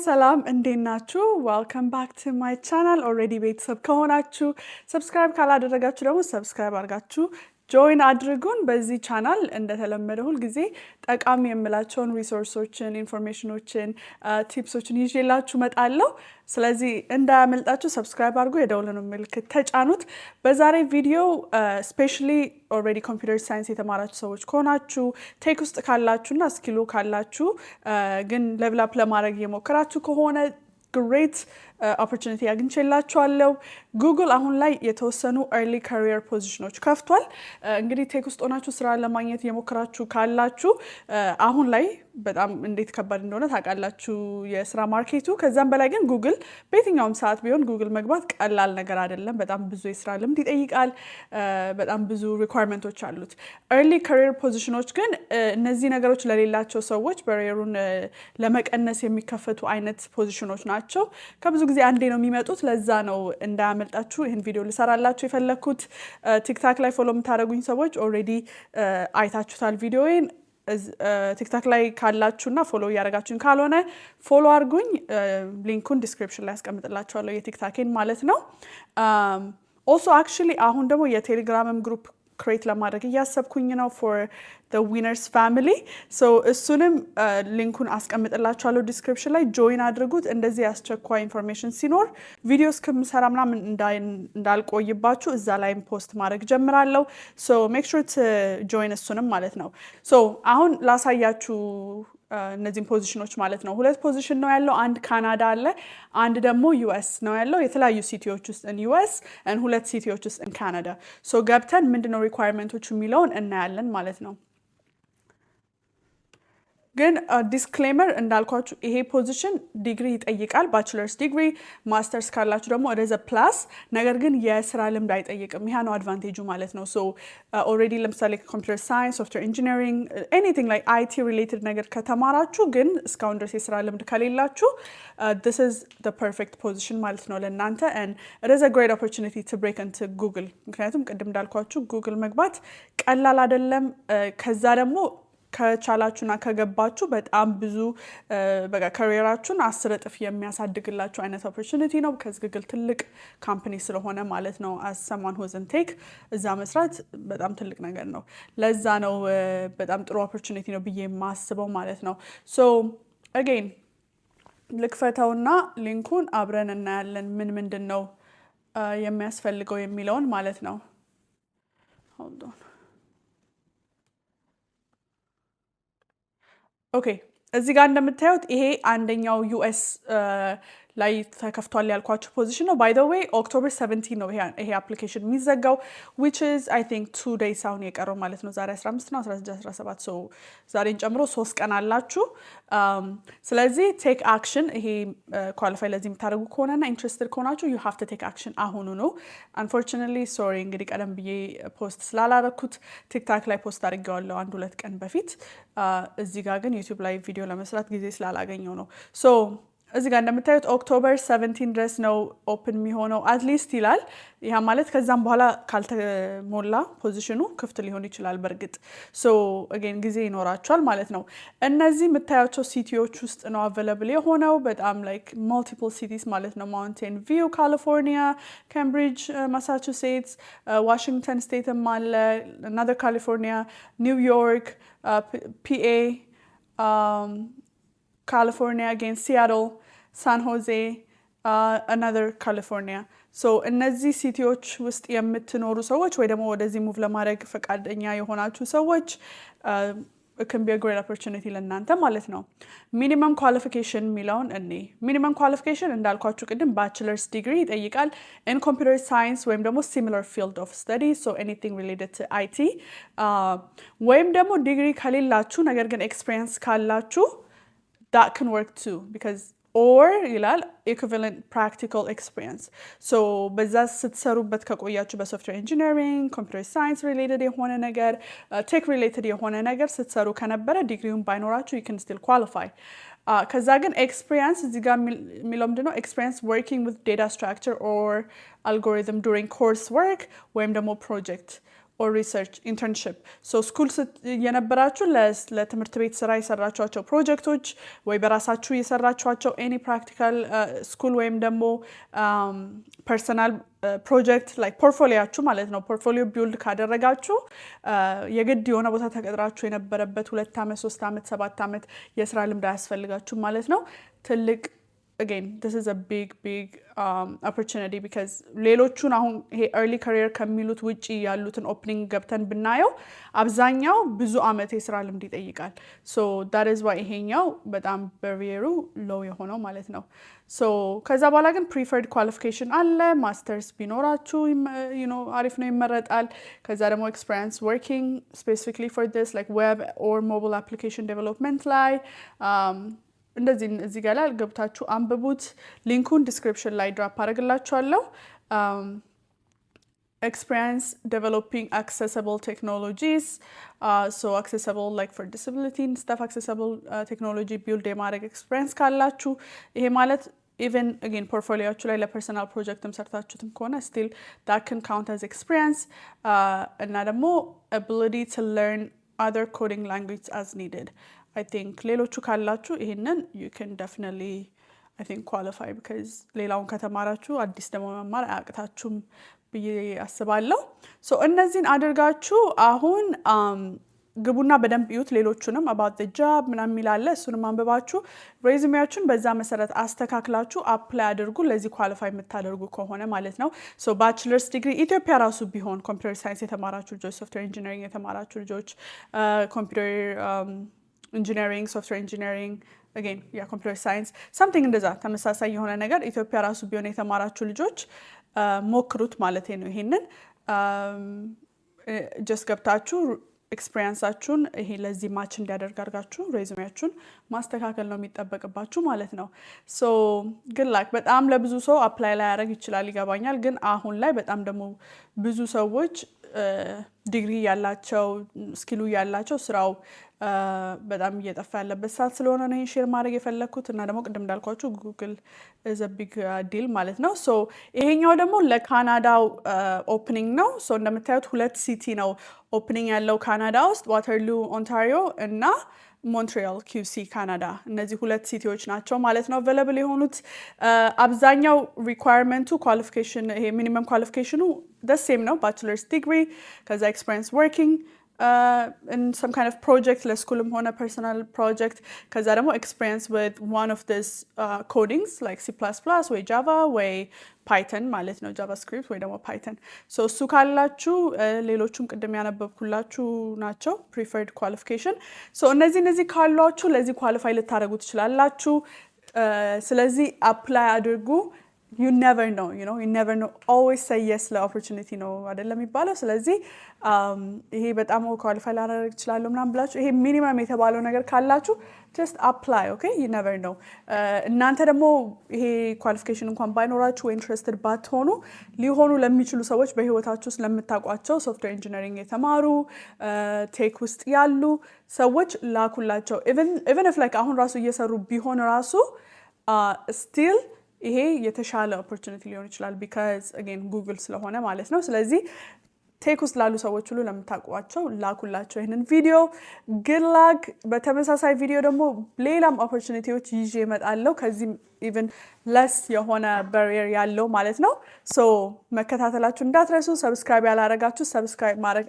ሰላም እንዴት ናችሁ? Welcome back to my channel. Already ቤተሰብ ከሆናችሁ subscribe ካላደረጋችሁ ደግሞ subscribe አድርጋችሁ join አድርጉን። በዚህ ቻናል እንደተለመደ ሁሉ ጊዜ ጠቃሚ የምላቸውን ሪሶርሶችን፣ ኢንፎርሜሽኖችን፣ ቲፕሶችን ይዤላችሁ መጣለሁ። ስለዚህ እንዳያመልጣችሁ subscribe አድርጉ፣ የደወሉን ምልክት ተጫኑት። በዛሬ ቪዲዮ especially already computer science የተማራችሁ ሰዎች ከሆናችሁ ቴክ ውስጥ ካላችሁና ስኪሉ ካላችሁ ግን level up ለማድረግ እየሞከራችሁ ከሆነ great opportunity አግኝቼላችኋለሁ። ጉግል አሁን ላይ የተወሰኑ early career positions ከፍቷል። እንግዲህ ቴክ ውስጥ ሆናችሁ ስራ ለማግኘት እየሞከራችሁ ካላችሁ አሁን ላይ በጣም እንዴት ከባድ እንደሆነ ታውቃላችሁ የስራ ማርኬቱ። ከዛም በላይ ግን ጉግል በየትኛውም ሰዓት ቢሆን ጉግል መግባት ቀላል ነገር አይደለም። በጣም ብዙ የስራ ልምድ ይጠይቃል። በጣም ብዙ ሪኳየርመንቶች አሉት። early career positions ግን እነዚህ ነገሮች ለሌላቸው ሰዎች በሬሩን ለመቀነስ የሚከፈቱ አይነት ፖዚሽኖች ናቸው። ከብዙ ጊዜ አንዴ ነው የሚመጡት። ለዛ ነው እንዳያመልጣችሁ ይሄን ቪዲዮ ልሰራላችሁ የፈለኩት። ቲክታክ ላይ ፎሎ የምታደርጉኝ ሰዎች ኦልሬዲ አይታችሁታል ቪዲዮዬን። ቲክታክ ላይ ካላችሁና ፎሎ እያደረጋችሁኝ ካልሆነ ፎሎ አድርጉኝ። ሊንኩን ዲስክሪፕሽን ላይ አስቀምጥላችኋለሁ የቲክታኬን ማለት ነው። ኦልሶ አክቹሊ አሁን ደግሞ የቴሌግራምም ግሩፕ ክሬት ለማድረግ እያሰብኩኝ ነው for the winners family. so እሱንም ሊንኩን አስቀምጥላችኋለሁ ዲስክሪፕሽን ላይ ጆይን አድርጉት። እንደዚህ አስቸኳይ ኢንፎርሜሽን ሲኖር ቪዲዮስ ከምሰራ ምናምን እንዳልቆይባችሁ እዛ ላይም ፖስት ማድረግ ጀምራለሁ። so make sure to join እሱንም ማለት ነው። so አሁን ላሳያችሁ እነዚህን ፖዚሽኖች ማለት ነው። ሁለት ፖዚሽን ነው ያለው። አንድ ካናዳ አለ፣ አንድ ደግሞ ዩኤስ ነው ያለው። የተለያዩ ሲቲዎች ውስጥ ዩኤስ እና ሁለት ሲቲዎች ውስጥ ካናዳ። ሶ ገብተን ምንድነው ሪኳየርመንቶቹ የሚለውን እናያለን ማለት ነው። ግን ዲስክሌመር እንዳልኳችሁ ይሄ ፖዚሽን ዲግሪ ይጠይቃል። ባችለርስ ዲግሪ፣ ማስተርስ ካላችሁ ደግሞ ወደዛ ፕላስ። ነገር ግን የስራ ልምድ አይጠይቅም። ይሄ ነው አድቫንቴጁ ማለት ነው። ሶ ኦልሬዲ ለምሳሌ ኮምፒውተር ሳይንስ፣ ሶፍትዌር ኢንጂነሪንግ፣ ኤኒቲንግ ላይክ አይቲ ሪሌትድ ነገር ከተማራችሁ ግን እስካሁን ድረስ የስራ ልምድ ከሌላችሁ this is the perfect position ማለት ነው ለእናንተ። and it is a great opportunity to break into Google። ምክንያቱም ቅድም እንዳልኳችሁ ጉግል መግባት ቀላል አይደለም። ከዛ ደግሞ ከቻላችሁና ከገባችሁ በጣም ብዙ በቃ ካሪየራችሁን 10 እጥፍ የሚያሳድግላችሁ አይነት ኦፖርቹኒቲ ነው። ከጉግል ትልቅ ካምፓኒ ስለሆነ ማለት ነው። as someone who's in tech እዛ መስራት በጣም ትልቅ ነገር ነው። ለዛ ነው በጣም ጥሩ ኦፖርቹኒቲ ነው ብዬ የማስበው ማለት ነው። so again ልክፈተውና ሊንኩን አብረን እናያለን ምንድነው የሚያስፈልገው የሚለውን ማለት ነው። hold on ኦኬ እዚህ ጋር እንደምታዩት ይሄ አንደኛው ዩኤስ ላይ ተከፍቷል ያልኳችሁ ፖዚሽን ነው። ባይ ዘ ዌይ ኦክቶበር 17 ነው ይሄ አፕሊኬሽን የሚዘጋው which is I think 2 days አሁን የቀረው ማለት ነው። ዛሬ 15 ነው 16 17 so ዛሬን ጨምሮ 3 ቀን አላችሁ። ስለዚህ ቴክ አክሽን ይሄ ኳሊፋይ ለዚህ የምታደርጉ ከሆነና ኢንትረስትድ ከሆናችሁ you have to take action አሁኑ ነው። unfortunately sorry እንግዲህ ቀደም ብዬ ፖስት ስላላረኩት ቲክታክ ላይ ፖስት አድርጌዋለሁ 1-2 ቀን በፊት። እዚህ ጋር ግን ዩቲዩብ ላይ ቪዲዮ ለመስራት ጊዜ ስላላገኘው ነው። so እዚህ ጋር እንደምታዩት ኦክቶበር 17 ድረስ ነው ኦፕን የሚሆነው አትሊስት ይላል። ያ ማለት ከዛም በኋላ ካልተሞላ ፖዚሽኑ ክፍት ሊሆን ይችላል በርግጥ። ሶ again ጊዜ ይኖራቸዋል ማለት ነው። እነዚህ የምታያቸው ሲቲዎች ውስጥ ነው አቬለብል የሆነው። በጣም ላይክ multiple cities ማለት ነው። ማውንቴን ቪው ካሊፎርኒያ፣ ካምብሪጅ ማሳቹሴትስ፣ ዋሽንግተን ስቴትም አለ፣ another ካሊፎርኒያ፣ ኒውዮርክ፣ ፒኤ፣ California, again Seattle, San Jose, another California. so እነዚህ ሲቲዎች ውስጥ የምትኖሩ ሰዎች ወይ ደግሞ ወደዚህ ሙቭ ለማድረግ ፈቃደኛ የሆናችሁ ሰዎች it can be a great opportunity ለእናንተ ማለት ነው። ሚኒመም ኳሊፊኬሽን የሚለውን ሚኒመም ኳሊፊኬሽን እንዳልኳችሁ ቅድም ባችለርስ ዲግሪ ይጠይቃል in computer science ወይም ደግሞ similar field of study, so anything related to IT ወይም ደግሞ ዲግሪ ከሌላችሁ ነገር ግን ኤክስፒሪየንስ ካላችሁ that can work too because or ይላል equivalent practical experience. so በዛ ስትሰሩበት ከቆያችሁ በሶፍትዌር ኢንጂነሪንግ፣ ኮምፒውተር ሳይንስ ሪሌትድ የሆነ ነገር፣ ቴክ ሪሌትድ የሆነ ነገር ስትሰሩ ከነበረ ዲግሪውን ባይኖራችሁ you can still qualify። ከዛ ግን ኤክስፒሪየንስ እዚህ ጋር የሚለው ምንድነው ኤክስፒሪየንስ working with data structure or algorithm during course work ወይም ደግሞ ፕሮጀክት or research internship so school የነበራችሁ ለትምህርት ቤት ስራ የሰራችኋቸው ፕሮጀክቶች ወይ በራሳችሁ የሰራችኋቸው any practical school ወይም ደግሞ personal project like portfolioአችሁ ማለት ነው portfolio build ካደረጋችሁ የግድ የሆነ ቦታ ተቀጥራችሁ የነበረበት 2 አመት 3 አመት 7 አመት የስራ ልምድ አያስፈልጋችሁ ማለት ነው ትልቅ again this is a big opportunity because ሌሎቹን አሁን ይሄ early career ከሚሉት ውጪ ያሉትን ኦፕኒንግ ገብተን ብናየው አብዛኛው ብዙ አመት የስራ ልምድ ይጠይቃል so that is why ይሄኛው በጣም barrier low የሆነው ማለት ነው so ከዛ በኋላ ግን preferred qualification አለ ማስተርስ ቢኖራችሁ you know አሪፍ ነው ይመረጣል ከዛ ደግሞ experience working specifically for this like web or mobile application development ላይ እንደዚህ እዚህ ጋር ላይ ገብታችሁ አንብቡት ሊንኩን ዲስክሪፕሽን ላይ ድራፕ አደርግላችኋለሁ experience developing accessible technologies so accessible like for disability and stuff accessible technology build የማድረግ experience ካላችሁ ይሄ ማለት even again portfolioአችሁ ላይ ለፐርሰናል ፕሮጀክትም ሰርታችሁትም ከሆነ still that can count as experience እና ደግሞ ability to learn other coding languages as needed I think ሌሎቹ ካላችሁ ይሄንን you can definitely I think qualify because ሌላውን ከተማራችሁ አዲስ ደግሞ መማር አያቅታችሁም ብዬ አስባለሁ so እነዚህን አድርጋችሁ አሁን ግቡና በደንብ ይዩት ሌሎቹንም about the job ምናምን ይላል እሱንም አንብባችሁ ሬዚዩሜያችሁን በዛ መሰረት አስተካክላችሁ አፕላይ አድርጉ ለዚህ ኳሊፋይ የምታደርጉ ከሆነ ማለት ነው so bachelor's degree ኢትዮጵያ ራሱ ቢሆን computer science የተማራችሁ ልጆች software engineering የተማራችሁ ልጆች computer engineering software engineering again yeah computer science something እንደዛ ተመሳሳይ የሆነ ነገር ኢትዮጵያ ራሱ ቢሆን የተማራችሁ ልጆች ሞክሩት ማለት ነው ይሄንን just ገብታችሁ ኤክስፒሪየንሳችሁን ይሄ ለዚህ ማች እንዲያደርግ አድርጋችሁ ሬዚዩሜያችሁን ማስተካከል ነው የሚጠበቅባችሁ ማለት ነው so good luck በጣም ለብዙ ሰው አፕላይ ላይ ያደርግ ይችላል ይገባኛል ግን አሁን ላይ በጣም ደግሞ ብዙ ሰዎች ዲግሪ ያላቸው ስኪሉ ያላቸው ስራው በጣም እየጠፋ ያለበት ሰዓት ስለሆነ ነው ይሄን ሼር ማድረግ የፈለኩት እና ደግሞ ቅድም እንዳልኳችሁ Google is a big deal ማለት ነው so ይሄኛው ደግሞ ለካናዳው ኦፕኒንግ ነው so እንደምታዩት ሁለት ሲቲ ነው ኦፕኒንግ ያለው ካናዳ ውስጥ ዋተርሉ ኦንታሪዮ እና ሞንትሪያል QC ካናዳ እነዚህ ሁለት ሲቲዎች ናቸው ማለት ነው available የሆኑት አብዛኛው requirement qualification ይሄ minimum qualification the same ነው bachelor's degree ከዛ experience working in some kind of project ለስኩልም ሆነ personal project ከዛ ደግሞ experience with one of this codings like C++ ወይ Java ወይ Python ማለት ነው JavaScript ወይ ደግሞ Python so እሱ ካላችሁ ሌሎቹም ቅድም ያነበብኩላችሁ ናቸው preferred qualification so እነዚህ ካሏችሁ ለዚህ ኳሊፋይ ልታደርጉ ትችላላችሁ ስለዚህ አፕላይ አድርጉ you never know you never know always say yes to opportunity ነው አይደለም የሚባለው ስለዚህ ይሄ በጣም ኳሊፋይ ላደርግ ይችላል ምናምን ብላችሁ ይሄ ሚኒመም የተባለው ነገር ካላችሁ just apply okay you never know እናንተ ደግሞ ይሄ ኳሊፊኬሽን እንኳን ባይኖራችሁ ወይ ኢንትረስትድ ባትሆኑ ሊሆኑ ለሚችሉ ሰዎች በህይወታችሁ ስለምታውቋቸው ሶፍትዌር ኢንጂነሪንግ የተማሩ ቴክ ውስጥ ያሉ ሰዎች ላኩላቸው even if like አሁን ራሱ እየሰሩ ቢሆን ራሱ still ይሄ የተሻለ ኦፖርቹኒቲ ሊሆን ይችላል because again Google ስለሆነ ማለት ነው ስለዚህ ቴክ ውስጥ ላሉ ሰዎች ሁሉ ለምታውቋቸው ላኩላቸው ይሄንን ቪዲዮ good luck በተመሳሳይ ቪዲዮ ደግሞ ሌላም ኦፖርቹኒቲዎች ይዤ እመጣለሁ ከዚህ even less የሆነ barrier ያለው ማለት ነው so መከታተላችሁ እንዳትረሱ ሰብስክራይብ ያላረጋችሁ ሰብስክራይብ ማድረግ